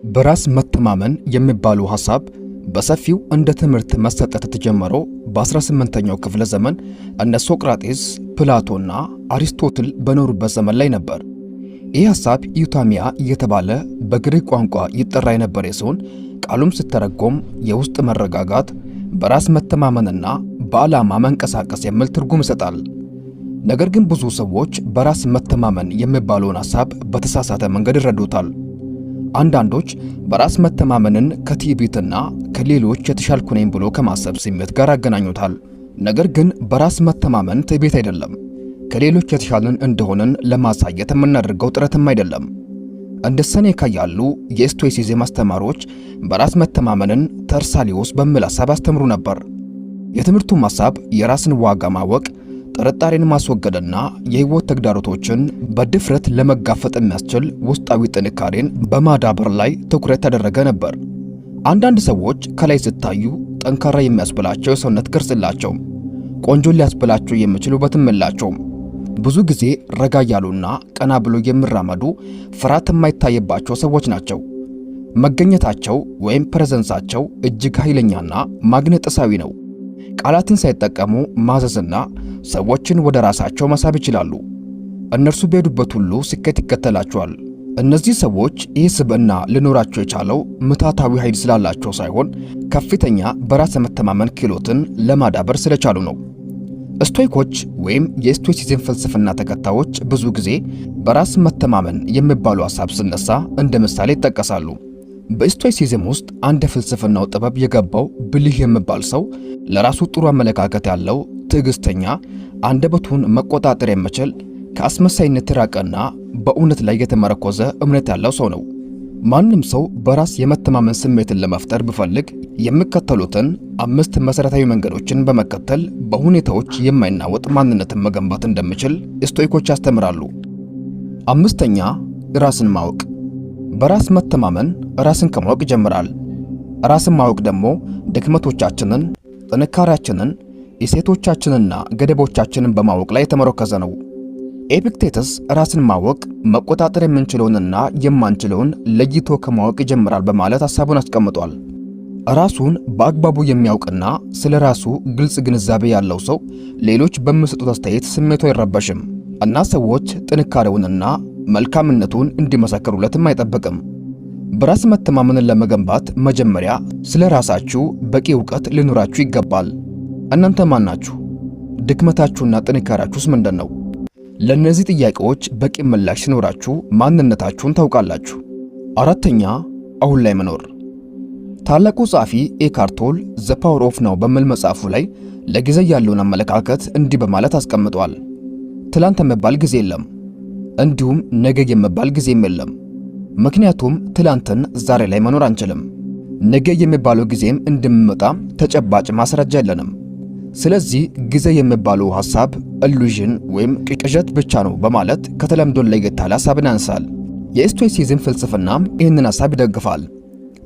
በራስ መተማመን የሚባለው ሐሳብ በሰፊው እንደ ትምህርት መሰጠት ተጀመረው በ18ኛው ክፍለ ዘመን እነ ሶቅራጤስ፣ ፕላቶና አሪስቶትል በኖሩበት ዘመን ላይ ነበር። ይህ ሐሳብ ዩታሚያ እየተባለ በግሪክ ቋንቋ ይጠራ የነበረ ሲሆን ቃሉም ሲተረጎም የውስጥ መረጋጋት፣ በራስ መተማመንና በዓላማ መንቀሳቀስ የሚል ትርጉም ይሰጣል። ነገር ግን ብዙ ሰዎች በራስ መተማመን የሚባለውን ሐሳብ በተሳሳተ መንገድ ይረዱታል። አንዳንዶች በራስ መተማመንን ከትዕቢትና ከሌሎች የተሻልኩ ነኝ ብሎ ከማሰብ ስሜት ጋር ያገናኙታል። ነገር ግን በራስ መተማመን ትዕቢት አይደለም፣ ከሌሎች የተሻለን እንደሆነን ለማሳየት የምናደርገው ጥረትም አይደለም። እንደ ሴኔካ ያሉ የስቶይሲዝም አስተማሪዎች በራስ መተማመንን ተርሳሊዮስ በሚል ሐሳብ ያስተምሩ ነበር። የትምህርቱም ሐሳብ የራስን ዋጋ ማወቅ፣ ጥርጣሬን ማስወገድና የህይወት ተግዳሮቶችን በድፍረት ለመጋፈጥ የሚያስችል ውስጣዊ ጥንካሬን በማዳበር ላይ ትኩረት ያደረገ ነበር። አንዳንድ ሰዎች ከላይ ሲታዩ ጠንካራ የሚያስብላቸው የሰውነት ቅርጽ የላቸውም። ቆንጆ ሊያስብላቸው የሚችሉ ውበትም የላቸውም። ብዙ ጊዜ ረጋ ያሉና ቀና ብሎ የሚራመዱ ፍርሃት የማይታይባቸው ሰዎች ናቸው። መገኘታቸው ወይም ፕሬዘንሳቸው እጅግ ኃይለኛና ማግነጢሳዊ ነው። ቃላትን ሳይጠቀሙ ማዘዝና ሰዎችን ወደ ራሳቸው መሳብ ይችላሉ። እነርሱ በሄዱበት ሁሉ ስኬት ይከተላቸዋል። እነዚህ ሰዎች ይህ ስብዕና ሊኖራቸው የቻለው ምታታዊ ኃይል ስላላቸው ሳይሆን ከፍተኛ በራስ መተማመን ክህሎትን ለማዳበር ስለቻሉ ነው። ስቶይኮች ወይም የስቶይሲዝም ፍልስፍና ተከታዮች ብዙ ጊዜ በራስ መተማመን የሚባለው ሐሳብ ሲነሳ እንደ ምሳሌ ይጠቀሳሉ። በስቶይሲዝም ውስጥ አንድ ፍልስፍናው ጥበብ የገባው ብልህ የሚባል ሰው ለራሱ ጥሩ አመለካከት ያለው፣ ትዕግስተኛ፣ አንደበቱን መቆጣጠር የሚችል፣ ከአስመሳይነት የራቀና በእውነት ላይ የተመረኮዘ እምነት ያለው ሰው ነው። ማንም ሰው በራስ የመተማመን ስሜትን ለመፍጠር ቢፈልግ የሚከተሉትን 5 መሠረታዊ መንገዶችን በመከተል በሁኔታዎች የማይናወጥ ማንነትን መገንባት እንደሚችል ስቶይኮች ያስተምራሉ። 5ኛ ራስን ማወቅ። በራስ መተማመን ራስን ከማወቅ ይጀምራል። ራስን ማወቅ ደግሞ ድክመቶቻችንን፣ ጥንካሬያችንን፣ እሴቶቻችንና ገደቦቻችንን በማወቅ ላይ የተመረኮዘ ነው። ኤፒክቴተስ ራስን ማወቅ መቆጣጠር የምንችለውንና የማንችለውን ለይቶ ከማወቅ ይጀምራል በማለት ሐሳቡን አስቀምጧል። ራሱን በአግባቡ የሚያውቅና ስለ ራሱ ግልጽ ግንዛቤ ያለው ሰው ሌሎች በሚሰጡት አስተያየት ስሜቱ አይረበሽም እና ሰዎች ጥንካሬውንና መልካምነቱን እንዲመሰክሩለትም አይጠብቅም። በራስ መተማመንን ለመገንባት መጀመሪያ ስለ ራሳችሁ በቂ ዕውቀት ሊኖራችሁ ይገባል። እናንተ ማን ናችሁ? ድክመታችሁና ጥንካሬያችሁስ ምንድን ነው? ለእነዚህ ጥያቄዎች በቂ ምላሽ ሲኖራችሁ ማንነታችሁን ታውቃላችሁ። 4ኛ አሁን ላይ መኖር። ታላቁ ጸሐፊ ኤካርት ቶል ዘ ፓወር ኦፍ ናው በሚል መጽሐፉ ላይ ለጊዜ ያለውን አመለካከት እንዲህ በማለት አስቀምጧል። ትላንት የሚባል ጊዜ የለም፣ እንዲሁም ነገ የሚባል ጊዜም የለም። ምክንያቱም ትላንትን ዛሬ ላይ መኖር አንችልም። ነገ የሚባለው ጊዜም እንደሚመጣ ተጨባጭ ማስረጃ የለንም። ስለዚህ ጊዜ የሚባለው ሐሳብ ኢሉዥን ወይም ቅዠት ብቻ ነው በማለት ከተለምዶ ለየት ያለ ሐሳብን ያነሳል። የስቶይሲዝም ፍልስፍናም ይህንን ሐሳብ ይደግፋል።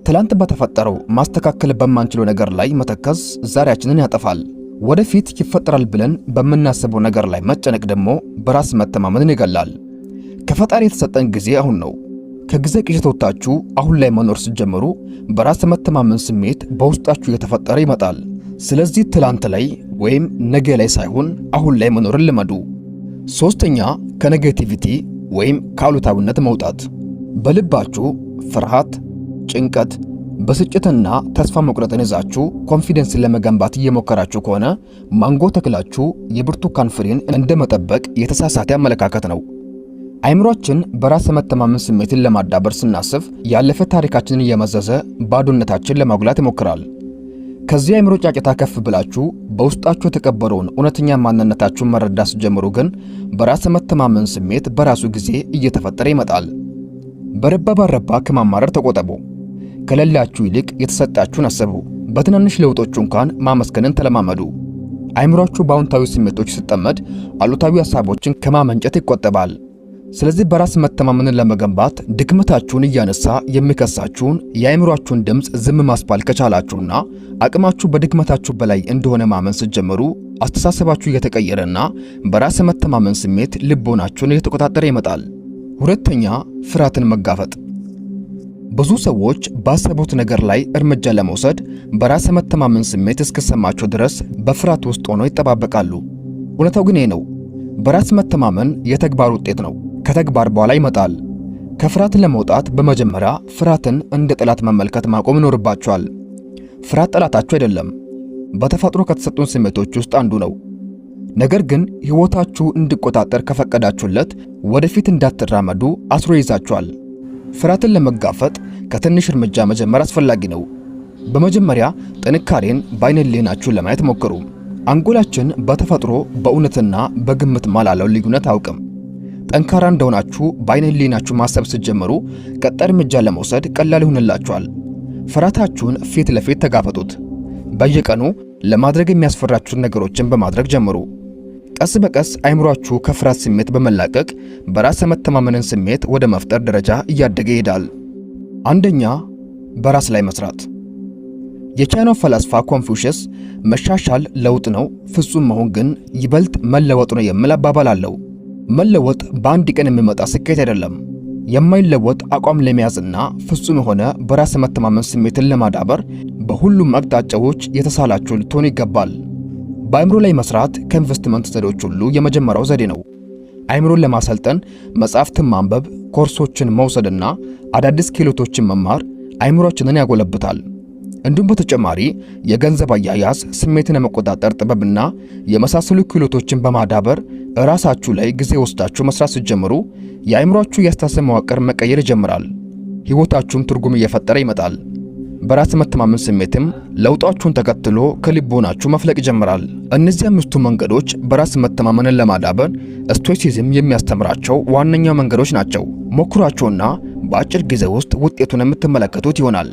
ትላንት በተፈጠረው ማስተካከል በማንችለው ነገር ላይ መተከዝ ዛሬያችንን ያጠፋል። ወደፊት ይፈጠራል ብለን በምናስበው ነገር ላይ መጨነቅ ደግሞ በራስ መተማመንን ይገላል። ከፈጣሪ የተሰጠን ጊዜ አሁን ነው። ከጊዜ ቅዠት ወጥታችሁ አሁን ላይ መኖር ሲጀምሩ በራስ መተማመን ስሜት በውስጣችሁ እየተፈጠረ ይመጣል። ስለዚህ ትላንት ላይ ወይም ነገ ላይ ሳይሆን አሁን ላይ መኖርን ልመዱ። 3ኛ ከኔጌቲቪቲ ወይም ከአሉታዊነት መውጣት። በልባችሁ ፍርሃት፣ ጭንቀት፣ ብስጭትና ተስፋ መቁረጥን ይዛችሁ ኮንፊደንስን ለመገንባት እየሞከራችሁ ከሆነ ማንጎ ተክላችሁ የብርቱካን ፍሬን እንደመጠበቅ የተሳሳተ አመለካከት ነው። አይምሮአችን በራስ መተማመን ስሜትን ለማዳበር ስናስብ ያለፈ ታሪካችንን እየመዘዘ ባዶነታችን ለማጉላት ይሞክራል። ከዚህ አይምሮ ጫጫታ ከፍ ብላችሁ በውስጣችሁ የተቀበረውን እውነተኛ ማንነታችሁን መረዳት ስትጀምሩ ግን በራስ መተማመን ስሜት በራሱ ጊዜ እየተፈጠረ ይመጣል። በረባ ባረባ ከማማረር ተቆጠቡ። ከሌላችሁ ይልቅ የተሰጣችሁን አስቡ። በትናንሽ ለውጦቹ እንኳን ማመስገንን ተለማመዱ። አይምሮአችሁ በአዎንታዊ ስሜቶች ሲጠመድ አሉታዊ ሐሳቦችን ከማመንጨት ይቆጠባል። ስለዚህ በራስ መተማመንን ለመገንባት ድክመታችሁን እያነሳ የሚከሳችሁን የአይምሮአችሁን ድምፅ ዝም ማስባል ከቻላችሁና አቅማችሁ በድክመታችሁ በላይ እንደሆነ ማመን ስትጀምሩ አስተሳሰባችሁ እየተቀየረና በራስ መተማመን ስሜት ልቦናችሁን እየተቆጣጠረ ይመጣል። ሁለተኛ፣ ፍርሃትን መጋፈጥ። ብዙ ሰዎች ባሰቡት ነገር ላይ እርምጃ ለመውሰድ በራስ መተማመን ስሜት እስኪሰማቸው ድረስ በፍርሃት ውስጥ ሆነው ይጠባበቃሉ። እውነታው ግን ይህ ነው። በራስ መተማመን የተግባር ውጤት ነው። ከተግባር በኋላ ይመጣል። ከፍርሃት ለመውጣት በመጀመሪያ ፍርሃትን እንደ ጠላት መመልከት ማቆም ይኖርባችኋል። ፍርሃት ጠላታችሁ አይደለም፣ በተፈጥሮ ከተሰጡን ስሜቶች ውስጥ አንዱ ነው። ነገር ግን ሕይወታችሁ እንዲቆጣጠር ከፈቀዳችሁለት ወደፊት እንዳትራመዱ አስሮ ይዛችኋል። ፍርሃትን ለመጋፈጥ ከትንሽ እርምጃ መጀመር አስፈላጊ ነው። በመጀመሪያ ጥንካሬን በዓይነ ሕሊናችሁ ለማየት ሞክሩ። አንጎላችን በተፈጥሮ በእውነትና በግምት መሃል ያለው ልዩነት አያውቅም። ጠንካራ እንደሆናችሁ በዓይነ ሕሊናችሁ ማሰብ ስትጀምሩ ቀጣይ እርምጃ ለመውሰድ ቀላል ይሆንላችኋል። ፍርሃታችሁን ፊት ለፊት ተጋፈጡት። በየቀኑ ለማድረግ የሚያስፈራችሁን ነገሮችን በማድረግ ጀምሩ። ቀስ በቀስ አይምሯችሁ ከፍርሃት ስሜት በመላቀቅ በራስ መተማመንን ስሜት ወደ መፍጠር ደረጃ እያደገ ይሄዳል። አንደኛ፣ በራስ ላይ መስራት። የቻይናው ፈላስፋ ኮንፉሽየስ መሻሻል ለውጥ ነው፣ ፍጹም መሆን ግን ይበልጥ መለወጥ ነው የሚል አባባል አለው። መለወጥ በአንድ ቀን የሚመጣ ስኬት አይደለም። የማይለወጥ አቋም ለመያዝና ፍጹም የሆነ በራስ መተማመን ስሜትን ለማዳበር በሁሉም አቅጣጫዎች የተሳላችሁ ልትሆኑ ይገባል። በአእምሮ ላይ መስራት ከኢንቨስትመንት ዘዴዎች ሁሉ የመጀመሪያው ዘዴ ነው። አእምሮን ለማሰልጠን መጻሕፍትን ማንበብ፣ ኮርሶችን መውሰድና አዳዲስ ክህሎቶችን መማር አእምሮአችንን ያጎለብታል። እንዲሁም በተጨማሪ የገንዘብ አያያዝ፣ ስሜትን የመቆጣጠር ጥበብና የመሳሰሉ ክህሎቶችን በማዳበር ራሳችሁ ላይ ጊዜ ወስዳችሁ መስራት ስትጀምሩ የአእምሮአችሁ የአስተሳሰብ መዋቅር መቀየር ይጀምራል። ሕይወታችሁም ትርጉም እየፈጠረ ይመጣል። በራስ መተማመን ስሜትም ለውጣችሁን ተከትሎ ከልቦናችሁ መፍለቅ ይጀምራል። እነዚህ አምስቱ መንገዶች በራስ መተማመንን ለማዳበር ስቶይሲዝም የሚያስተምራቸው ዋነኛ መንገዶች ናቸው። ሞክሯቸውና በአጭር ጊዜ ውስጥ ውጤቱን የምትመለከቱት ይሆናል።